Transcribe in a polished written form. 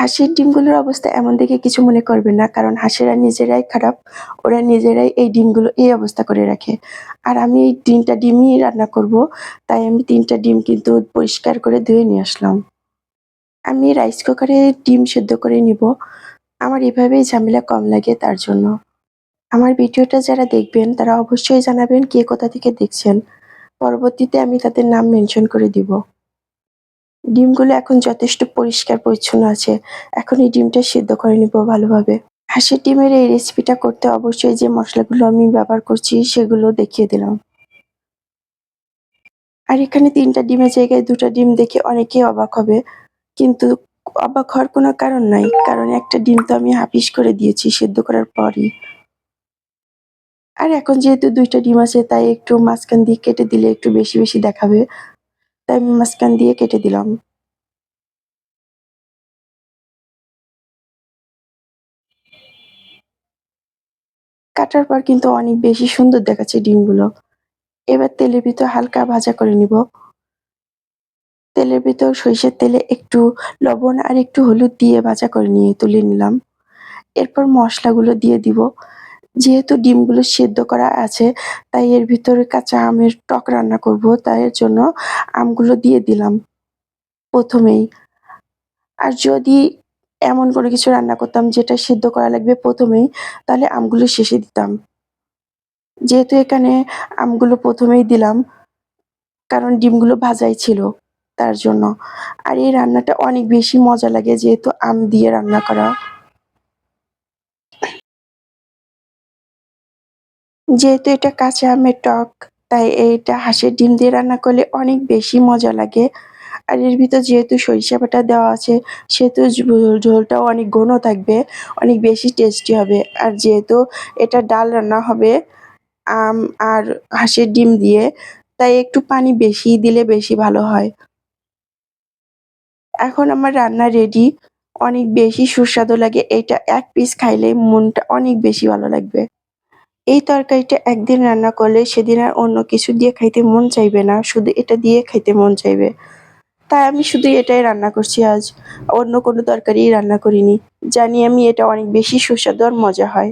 হাঁসের ডিমগুলোর অবস্থা এমন দেখে কিছু মনে করবেন না, কারণ হাঁসেরা নিজেরাই খারাপ। ওরা নিজেরাই এই ডিমগুলো এই অবস্থা করে রাখে। আর আমি এই ৩ টা ডিমই রান্না করব, তাই আমি ৩ টা ডিম কিন্তু পরিষ্কার করে ধুয়ে নিয়ে আসলাম। আমি রাইস কুকারে ডিম সেদ্ধ করে নিব। আমার এভাবেই ঝামেলা কম লাগে তার জন্য। আমার ভিডিওটা যারা দেখবেন তারা অবশ্যই জানাবেন কে কোথা থেকে দেখছেন। পরবর্তীতে আমি তাদের নাম মেনশন করে দিব। ডিমগুলো এখন যথেষ্ট পরিষ্কার পরিচ্ছন্ন আছে। এখন এই ডিমটা সিদ্ধ করে নিব ভালোভাবে। হাঁসের ডিমের এই রেসিপিটা করতে অবশ্যই যে মসলাগুলো আমি ব্যবহার করছি সেগুলো দেখিয়ে দিলাম। আর এখানে ৩ টা ডিমের জায়গায় ২ টা ডিম দেখে অনেকেই অবাক হবে। কিন্তু অবাক হওয়ার কোনো কারণ নাই। কারণ একটা ডিম তো আমি হাফিস করে দিয়েছি সেদ্ধ করার পরই। আর এখন যেহেতু ২ টা ডিম আছে তাই একটু মাঝখান দিয়ে কেটে দিলে একটু বেশি, বেশি দেখাবে। তাই আমি মাঝখান দিয়ে কেটে দিলাম। কাটার পর কিন্তু অনেক বেশি সুন্দর দেখাচ্ছে ডিমগুলো। এবার তেলের ভিতর হালকা ভাজা করে নিব। তেলের ভিতর সরিষার তেলে একটু লবণ আর একটু হলুদ দিয়ে ভাজা করে নিয়ে তুলে নিলাম। এরপর মসলাগুলো দিয়ে দিব। যেহেতু ডিমগুলো সেদ্ধ করা আছে তাই এর ভিতরে কাঁচা আমের টক রান্না করব, তাই এর জন্য আমগুলো দিয়ে দিলাম প্রথমেই। আর যদি এমন কোনো কিছু রান্না করতাম যেটা সেদ্ধ করা লাগবে প্রথমেই, তাহলে আমগুলো শেষে দিতাম। যেহেতু এখানে আমগুলো প্রথমেই দিলাম, কারণ ডিমগুলো ভাজাই ছিল তার জন্য। আর এই রান্নাটা অনেক বেশি মজা লাগে যেহেতু আম দিয়ে রান্না করা। যেহেতু এটা কাঁচা আমের টক, তাই এইটা হাঁসের ডিম দিয়ে রান্না করলে অনেক বেশি মজা লাগে। আর এর ভিতর যেহেতু সরিষা বাটা দেওয়া আছে সেহেতু ঝোলটাও অনেক ঘন থাকবে, অনেক বেশি টেস্টি হবে। আর যেহেতু এটা ডাল রান্না হবে আম আর হাঁসের ডিম দিয়ে, তাই একটু পানি বেশি দিলে বেশি ভালো হয়। এখন আমার রান্না রেডি। অনেক বেশি সুস্বাদু লাগে। এইটা ১ পিস খাইলেই মনটা অনেক বেশি ভালো লাগবে। এই তরকারিটা একদিন রান্না করলে সেদিন আর অন্য কিছু দিয়ে খাইতে মন চাইবে না। শুধু এটা দিয়ে খাইতে মন চাইবে। তাই আমি শুধু এটাই রান্না করছি আজ। অন্য কোনো তরকারি রান্না করিনি। জানি আমি এটা অনেক বেশি সুস্বাদু আর মজা হয়।